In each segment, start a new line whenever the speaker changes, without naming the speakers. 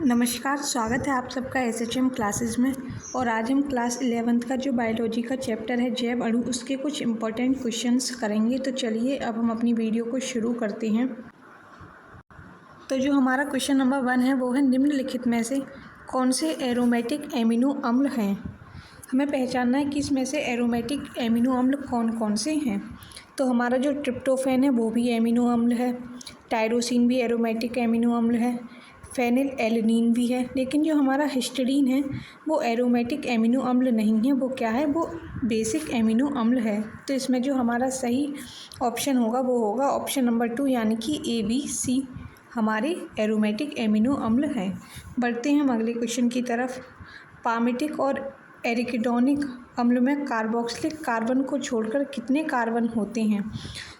नमस्कार, स्वागत है आप सबका एसएचएम क्लासेस में। और आज हम क्लास 11th का जो बायोलॉजी का चैप्टर है जैव अणु, उसके कुछ इम्पोर्टेंट क्वेश्चंस करेंगे। तो चलिए अब हम अपनी वीडियो को शुरू करते हैं। तो जो हमारा क्वेश्चन नंबर 1 है वो है, निम्नलिखित में से कौन से एरोमेटिक एमिनो अम्ल हैं। हमें पहचानना है कि इसमें से एरोमेटिक एमिनो अम्ल कौन कौन से हैं। तो हमारा जो ट्रिप्टोफैन है वो भी एमिनो अम्ल है, टायरोसिन भी एरोमेटिक एमिनो अम्ल है, फेनिल एलनीन भी है। लेकिन जो हमारा हिस्टडीन है वो एरोमेटिक एमिनो अम्ल नहीं है, वो क्या है, वो बेसिक एमिनो अम्ल है। तो इसमें जो हमारा सही ऑप्शन होगा वो होगा ऑप्शन नंबर 2, यानी कि ABC हमारे एरोमेटिक एमिनो अम्ल हैं। बढ़ते हैं हम अगले क्वेश्चन की तरफ। पामिटिक और एरिकिडोनिक अम्ल में कार्बोक्सिलिक कार्बन को छोड़कर कितने कार्बन होते हैं।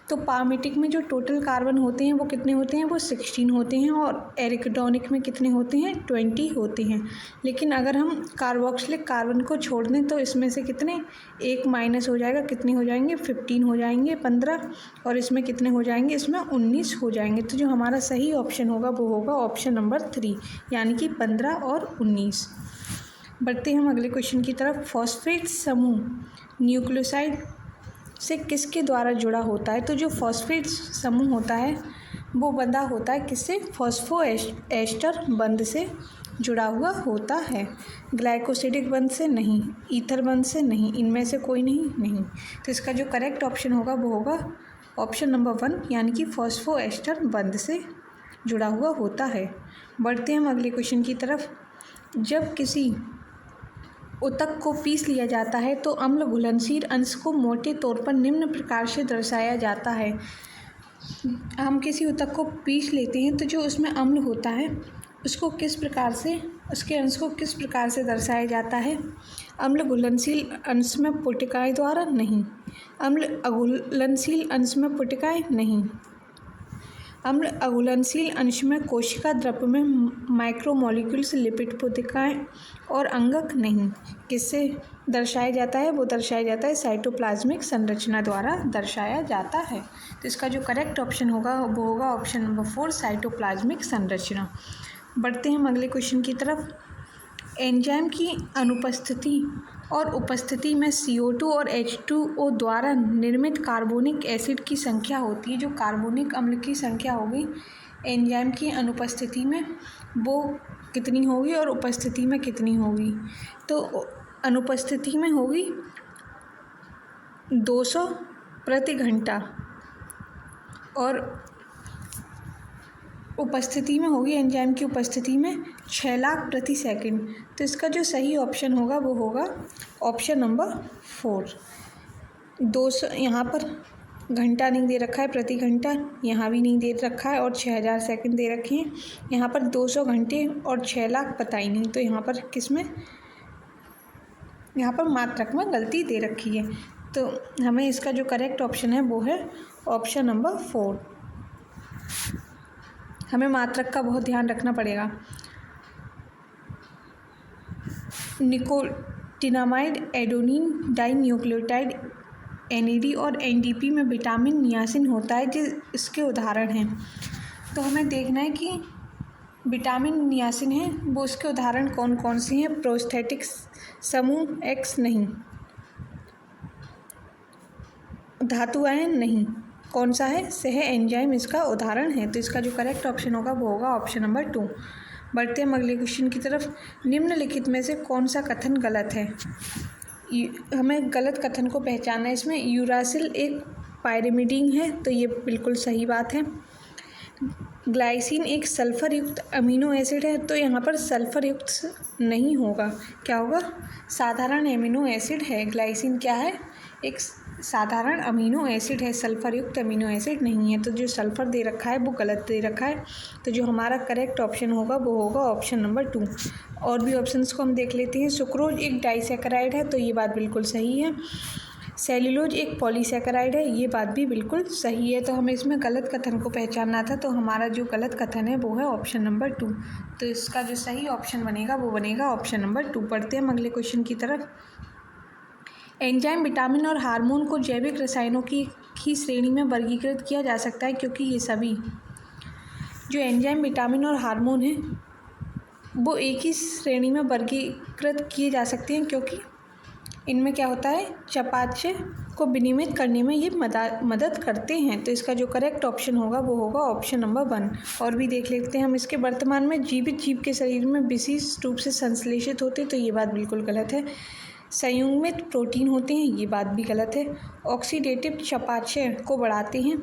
तो पामिटिक में जो टोटल कार्बन होते हैं वो कितने होते हैं, वो 16 होते हैं। और एरिकिडोनिक में कितने होते हैं, 20 होते हैं। लेकिन अगर हम कार्बोक्सिलिक कार्बन को छोड़ दें तो इसमें से कितने, एक माइनस हो जाएगा, कितने हो जाएंगे, 15 हो जाएंगे, 15। और इसमें कितने हो जाएंगे, इसमें 19 हो जाएंगे। तो जो हमारा सही ऑप्शन होगा वो होगा ऑप्शन नंबर 3, यानी कि 15 और 19। बढ़ते हैं हम अगले क्वेश्चन की तरफ। फॉस्फेट समूह न्यूक्लियोसाइड से किसके द्वारा जुड़ा होता है। तो जो फॉस्फेट समूह होता है वो बंधा होता है किससे, फॉस्फो एस्टर बंध से जुड़ा हुआ होता है। ग्लाइकोसिडिक बंध से नहीं, ईथर बंध से नहीं, इनमें से कोई नहीं। तो इसका जो करेक्ट ऑप्शन होगा वो होगा ऑप्शन नंबर 1, यानी कि फॉस्फो एस्टर बंध से जुड़ा हुआ होता है। बढ़ते हैं हम अगले क्वेश्चन की तरफ। जब किसी ऊतक को पीस लिया जाता है तो अम्ल घुलनशील अंश को मोटे तौर पर निम्न प्रकार से दर्शाया जाता है। हम किसी ऊतक को पीस लेते हैं तो जो उसमें अम्ल होता है उसको किस प्रकार से, उसके अंश को किस प्रकार से दर्शाया जाता है। अम्ल घुलनशील अंश में पुटिकाएँ द्वारा नहीं, अम्ल अघुलनशील अंश में पुटिकाएँ नहीं, अम्ल अघुलनशील अंश में कोशिका द्रव्य में माइक्रोमोलिक्यूल्स लिपिड पुटिकाएँ और अंगक नहीं। किससे दर्शाया जाता है, वो दर्शाया जाता है साइटोप्लाज्मिक संरचना द्वारा दर्शाया जाता है। तो इसका जो करेक्ट ऑप्शन होगा वो होगा ऑप्शन नंबर 4, साइटोप्लाज्मिक संरचना। बढ़ते हैं हम अगले क्वेश्चन की तरफ। एंजाइम की अनुपस्थिति और उपस्थिति में CO2 और H2O द्वारा निर्मित कार्बोनिक एसिड की संख्या होती है। जो कार्बोनिक अम्ल की संख्या होगी एंजाइम की अनुपस्थिति में वो कितनी होगी और उपस्थिति में कितनी होगी। तो अनुपस्थिति में होगी 200 प्रति घंटा और उपस्थिति में होगी, एंजाइम की उपस्थिति में 6 लाख प्रति सेकंड। तो इसका जो सही ऑप्शन होगा वो होगा ऑप्शन नंबर 4। 200 यहाँ पर घंटा नहीं दे रखा है, प्रति घंटा यहाँ भी नहीं दे रखा है, और 6000 सेकंड दे रखे हैं। यहाँ पर 200 घंटे और 6 लाख पता ही नहीं। तो यहाँ पर किस में, यहाँ पर मात्रक में गलती दे रखी है। तो हमें इसका जो करेक्ट ऑप्शन है वो है ऑप्शन नंबर 4। हमें मात्रक का बहुत ध्यान रखना पड़ेगा। निकोटिनामाइड, एडेनिन डाइन्यूक्लियोटाइड, NAD और NDP में विटामिन नियासिन होता है, इसके उदाहरण हैं। तो हमें देखना है कि विटामिन नियासिन है वो उसके उदाहरण कौन कौन से हैं। प्रोस्थेटिक समूह X नहीं, धातु आयन नहीं, कौन सा है, सह एंजाइम इसका उदाहरण है। तो इसका जो करेक्ट ऑप्शन होगा वो होगा ऑप्शन नंबर 2। बढ़ते हैं अगले क्वेश्चन की तरफ। निम्नलिखित में से कौन सा कथन गलत है। हमें गलत कथन को पहचानना है। इसमें यूरासिल एक पायरिमिडीन है, तो ये बिल्कुल सही बात है। ग्लाइसिन एक सल्फर युक्त अमीनो एसिड है, तो यहाँ पर सल्फर युक्त नहीं होगा, क्या होगा, साधारण एमिनो एसिड है। ग्लाइसिन क्या है, एक साधारण अमीनो एसिड है, सल्फर युक्त अमीनो एसिड नहीं है। तो जो सल्फर दे रखा है वो गलत दे रखा है। तो जो हमारा करेक्ट ऑप्शन होगा वो होगा ऑप्शन नंबर 2। और भी ऑप्शंस को हम देख लेते हैं। सुक्रोज एक डाइसैकेराइड है, तो ये बात बिल्कुल सही है। सेल्यूलोज एक पॉलीसैकेराइड है, ये बात भी बिल्कुल सही है। तो हमें इसमें गलत कथन को पहचानना था, तो हमारा जो गलत कथन है वो है ऑप्शन नंबर 2। तो इसका जो सही ऑप्शन बनेगा वो बनेगा ऑप्शन नंबर 2। पढ़ते हैं हम अगले क्वेश्चन की तरफ। एंजाइम, विटामिन और हार्मोन को जैविक रसायनों की ही श्रेणी में वर्गीकृत किया जा सकता है, क्योंकि ये सभी जो एंजाइम, विटामिन और हार्मोन हैं वो एक ही श्रेणी में वर्गीकृत किए जा सकते हैं क्योंकि इनमें क्या होता है, चयापचय को विनियमित करने में ये मदद करते हैं। तो इसका जो करेक्ट ऑप्शन होगा वो होगा ऑप्शन नंबर 1। और भी देख लेते हैं हम इसके। वर्तमान में जीवित जीव के शरीर में विशिष्ट रूप से संश्लेषित होते, तो ये बात बिल्कुल गलत है। संयुग्मित प्रोटीन होते हैं, ये बात भी गलत है। ऑक्सीडेटिव चयापचय को बढ़ाते हैं,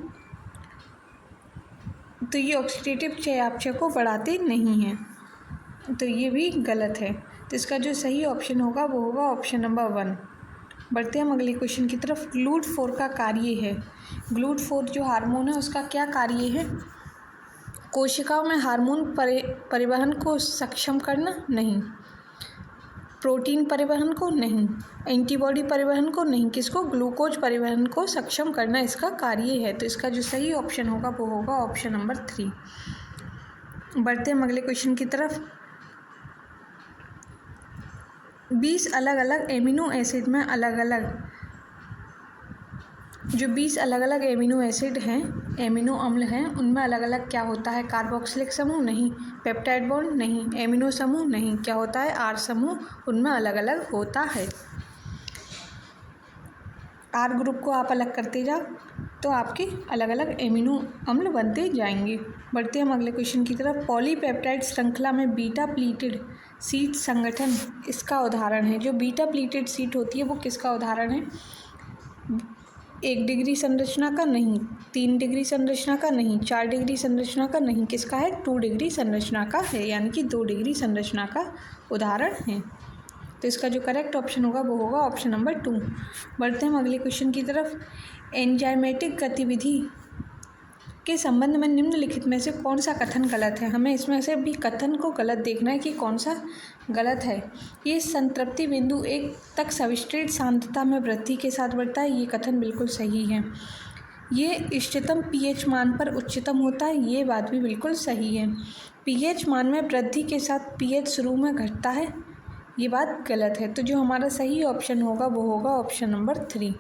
तो ये ऑक्सीडेटिव चयापचय को बढ़ाते नहीं हैं, तो ये भी गलत है। तो इसका जो सही ऑप्शन होगा वो होगा ऑप्शन नंबर 1। बढ़ते हैं हम अगले क्वेश्चन की तरफ। GLUT4 का कार्य है, GLUT4 जो हार्मोन है उसका क्या कार्य है? कोशिकाओं में हार्मोन परिवहन को सक्षम करना? नहीं। प्रोटीन परिवहन को? नहीं। एंटीबॉडी परिवहन को? नहीं। किसको? ग्लूकोज परिवहन को सक्षम करना इसका कार्य है। तो इसका जो सही ऑप्शन होगा वो होगा ऑप्शन नंबर 3। बढ़ते हैं हम अगले क्वेश्चन की तरफ। 20 अलग अलग एमिनो एसिड में अलग अलग जो 20 अलग अलग एमिनो एसिड हैं, एमिनो अम्ल हैं, उनमें अलग अलग क्या होता है? कार्बोक्सिलिक समूह? नहीं। Peptide bond? नहीं। एमिनो समूह? नहीं। क्या होता है? आर समूह उनमें अलग अलग होता है। आर ग्रुप को आप अलग करते जाओ तो आपके अलग अलग एमिनो अम्ल बनते जाएंगे। बढ़ते हैं हम अगले क्वेश्चन की तरफ। पॉलीपेप्टाइड श्रृंखला में बीटा प्लीटेड सीट संगठन इसका उदाहरण है। जो बीटा प्लीटेड सीट होती है वो किसका उदाहरण है? 1 डिग्री संरचना का? नहीं। 3 डिग्री संरचना का? नहीं। 4 डिग्री संरचना का? नहीं। किसका है? 2 डिग्री संरचना का है, यानी कि 2 डिग्री संरचना का उदाहरण है। तो इसका जो करेक्ट ऑप्शन होगा वो होगा ऑप्शन नंबर 2। बढ़ते हैं हम अगले क्वेश्चन की तरफ। एंजाइमेटिक गतिविधि के संबंध में निम्नलिखित में से कौन सा कथन गलत है? हमें इसमें से भी कथन को गलत देखना है कि कौन सा गलत है। ये संतृप्ति बिंदु 1 तक सब्सट्रेट सांद्रता में वृद्धि के साथ बढ़ता है, ये कथन बिल्कुल सही है। ये इष्टतम पीएच मान पर उच्चतम होता है, ये बात भी बिल्कुल सही है। पीएच मान में वृद्धि के साथ पीएच शुरू में घटता है, ये बात गलत है। तो जो हमारा सही ऑप्शन होगा वो होगा ऑप्शन नंबर 3।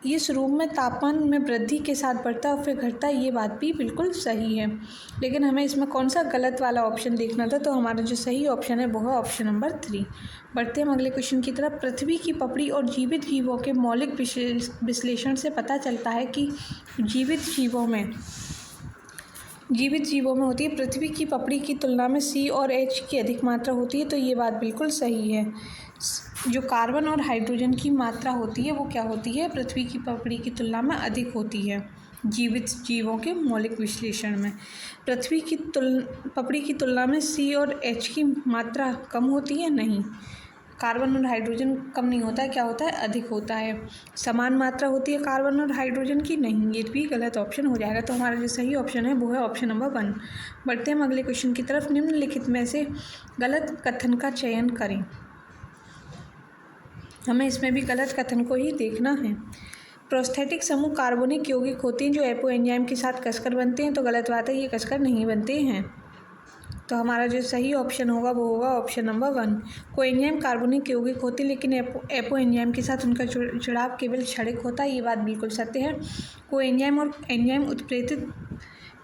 ये शुरू में तापमान में वृद्धि के साथ बढ़ता है और फिर घटता है, ये बात भी बिल्कुल सही है। लेकिन हमें इसमें कौन सा गलत वाला ऑप्शन देखना था, तो हमारा जो सही ऑप्शन है वो है ऑप्शन नंबर 3। बढ़ते हैं हम अगले क्वेश्चन की तरफ। पृथ्वी की पपड़ी और जीवित जीवों के मौलिक विश्लेषण से पता चलता है कि जीवित जीवों में होती है पृथ्वी की पपड़ी की तुलना में C और H की अधिक मात्रा होती है, तो ये बात बिल्कुल सही है। जो कार्बन और हाइड्रोजन की मात्रा होती है वो क्या होती है? पृथ्वी की पपड़ी की तुलना में अधिक होती है जीवित जीवों के मौलिक विश्लेषण में। पृथ्वी की पपड़ी की तुलना में C और H की मात्रा कम होती है? नहीं। कार्बन और हाइड्रोजन कम नहीं होता है, क्या होता है? अधिक होता है। समान मात्रा होती है कार्बन और हाइड्रोजन की? नहीं, ये भी गलत ऑप्शन हो जाएगा। तो हमारा जो सही ऑप्शन है वो है ऑप्शन नंबर 1। बढ़ते हैं हम अगले क्वेश्चन की तरफ। निम्नलिखित में से गलत कथन का चयन करें। हमें इसमें भी गलत कथन को ही देखना है। प्रोस्थेटिक समूह कार्बनिक यौगिक होते हैं जो एपो एंजाइम के साथ कसकर बनते हैं, तो गलत बात है, ये कसकर नहीं बनते हैं। तो हमारा जो सही ऑप्शन होगा वो होगा ऑप्शन नंबर 1। कोएंजाइम कार्बनिक यौगिक होते हैं लेकिन एपो एंजाइम के साथ उनका जुड़ाव केवल क्षणिक होता है, ये बात बिल्कुल सत्य है। कोएंजाइम और एंजाइम उत्प्रेरित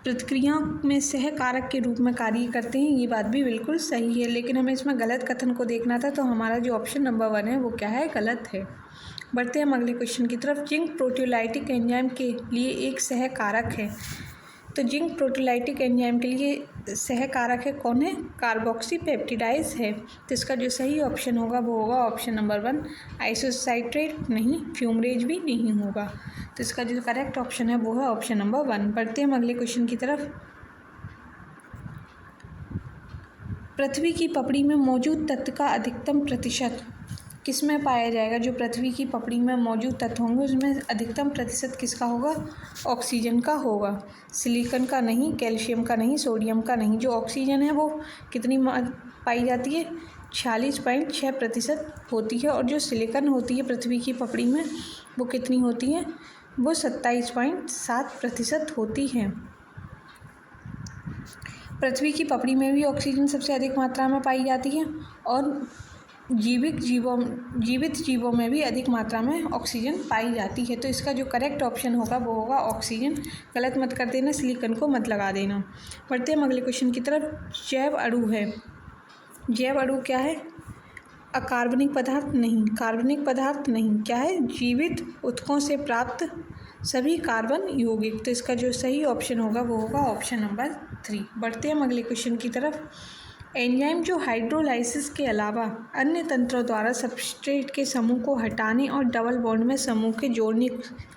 प्रतिक्रियाओं में सह कारक के रूप में कार्य करते हैं, ये बात भी बिल्कुल सही है। लेकिन हमें इसमें गलत कथन को देखना था, तो हमारा जो ऑप्शन नंबर 1 है वो क्या है? गलत है। बढ़ते हैं हम अगले क्वेश्चन की तरफ। जिंक प्रोटियोलाइटिक एंजाइम के लिए एक सह कारक है, तो जिंक प्रोटियोलाइटिक एंजाइम के लिए सह कारक है कौन है? कार्बोक्सी पेप्टिडाइज है। तो इसका जो सही ऑप्शन होगा वो होगा ऑप्शन नंबर 1। आइसोसाइट्रेट नहीं, फ्यूमरेज भी नहीं होगा। तो इसका जो करेक्ट ऑप्शन है वो है ऑप्शन नंबर 1। बढ़ते हैं हम अगले क्वेश्चन की तरफ। पृथ्वी की पपड़ी में मौजूद तत्व का अधिकतम प्रतिशत किस में पाया जाएगा? जो पृथ्वी की पपड़ी में मौजूद तत्व होंगे उसमें अधिकतम प्रतिशत किसका होगा? ऑक्सीजन का होगा। सिलिकॉन का नहीं, कैल्शियम का नहीं, सोडियम का नहीं। जो ऑक्सीजन है वो कितनी पाई जाती है? 46.6% होती है। और जो सिलिकॉन होती है पृथ्वी की पपड़ी में वो कितनी होती है? वो 27.7% होती है। पृथ्वी की पपड़ी में भी ऑक्सीजन सबसे अधिक मात्रा में पाई जाती है और जीवित जीवों में भी अधिक मात्रा में ऑक्सीजन पाई जाती है। तो इसका जो करेक्ट ऑप्शन होगा वो होगा ऑक्सीजन। गलत मत कर देना, सिलिकॉन को मत लगा देना। बढ़ते हैं हम अगले क्वेश्चन की तरफ। जैव अणु है जैव अणु क्या है? अकार्बनिक पदार्थ नहीं, कार्बनिक पदार्थ नहीं, क्या है? जीवित ऊतकों से प्राप्त सभी कार्बन यौगिक। तो इसका जो सही ऑप्शन होगा वो होगा ऑप्शन नंबर 3। बढ़ते हैं हम अगले क्वेश्चन की तरफ। एंजाइम जो हाइड्रोलाइसिस के अलावा अन्य तंत्रों द्वारा सबस्ट्रेट के समूह को हटाने और डबल बॉन्ड में समूह के जोड़ने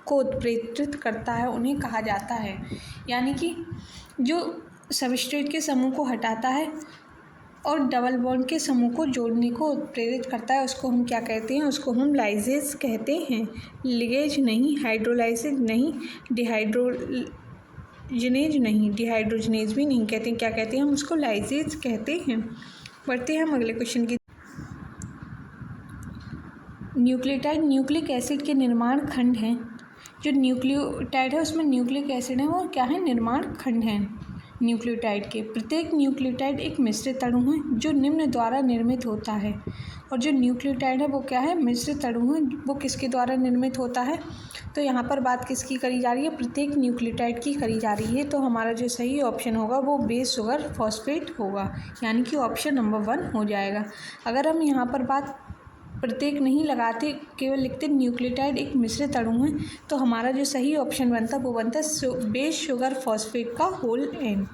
को उत्प्रेरित करता है, उन्हें कहा जाता है। यानी कि जो सबस्ट्रेट के समूह को हटाता है और डबल बॉन्ड के समूह को जोड़ने को प्रेरित करता है, उसको हम क्या कहते हैं? उसको हम लाइजेज कहते हैं। लिगेज नहीं, हाइड्रोलाइसिस नहीं, डिहाइड्रोजनेज नहीं, डिहाइड्रोजनेज भी नहीं कहते हैं। क्या कहते हैं? हम उसको लाइजेज कहते हैं। बढ़ते हैं हम अगले क्वेश्चन की। न्यूक्लियोटाइड न्यूक्लिक एसिड के निर्माण खंड हैं। जो न्यूक्लियोटाइड है उसमें न्यूक्लिक एसिड है वो क्या है? निर्माण खंड हैं न्यूक्लियोटाइड के। प्रत्येक न्यूक्लियोटाइड एक मिश्रित अणु है जो निम्न द्वारा निर्मित होता है। और जो न्यूक्लियोटाइड है वो क्या है? मिश्रित अणु है। वो किसके द्वारा निर्मित होता है? तो यहाँ पर बात किसकी करी जा रही है? प्रत्येक न्यूक्लियोटाइड की करी जा रही है। तो हमारा जो सही ऑप्शन होगा वो बेस शुगर फॉस्फेट होगा, यानी कि ऑप्शन नंबर 1 हो जाएगा। अगर हम यहाँ पर बात प्रत्येक नहीं लगाते, केवल लिखते न्यूक्लियोटाइड एक मिश्रित अणु है, तो हमारा जो सही ऑप्शन बनता वो बनता बेस शुगर फॉस्फेट का होल एन,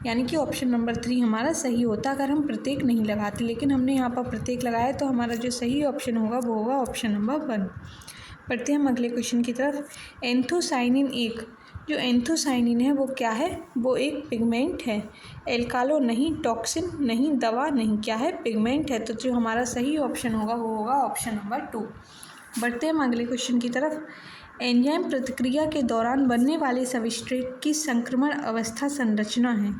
यानी कि ऑप्शन नंबर 3 हमारा सही होता अगर हम प्रत्येक नहीं लगाते। लेकिन हमने यहाँ पर प्रत्येक लगाया तो हमारा जो सही ऑप्शन होगा वो होगा ऑप्शन नंबर 1। बढ़ते हैं हम अगले क्वेश्चन की तरफ। एंथोसाइनिन एक, जो एंथोसाइनिन है वो क्या है? वो एक पिगमेंट है। एल्कालो नहीं, टॉक्सिन नहीं, दवा नहीं, क्या है? पिगमेंट है। तो जो हमारा सही ऑप्शन होगा वो होगा ऑप्शन नंबर 2। बढ़ते हैं हम अगले क्वेश्चन की तरफ। एंजाइम प्रतिक्रिया के दौरान बनने वाले सबस्ट्रेट की संक्रमण अवस्था संरचना है।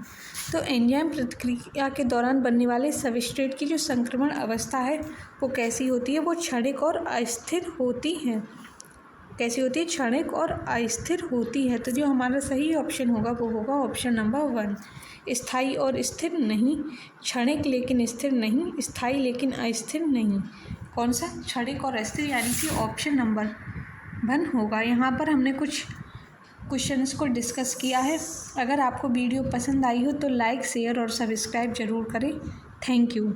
तो एंजाइम प्रतिक्रिया के दौरान बनने वाले सबस्ट्रेट की जो संक्रमण अवस्था है वो कैसी होती है? वो क्षणिक और अस्थिर होती है। कैसी होती है? क्षणिक और अस्थिर होती है। तो जो हमारा सही ऑप्शन होगा वो होगा ऑप्शन नंबर 1। स्थायी और स्थिर नहीं, क्षणिक लेकिन स्थिर नहीं, स्थायी लेकिन अस्थिर नहीं। कौन सा? क्षणिक और अस्थिर, यानी कि ऑप्शन नंबर 1 होगा। यहाँ पर हमने कुछ क्वेश्चंस को डिस्कस किया है। अगर आपको वीडियो पसंद आई हो तो लाइक, शेयर और सब्सक्राइब ज़रूर करें। Thank you.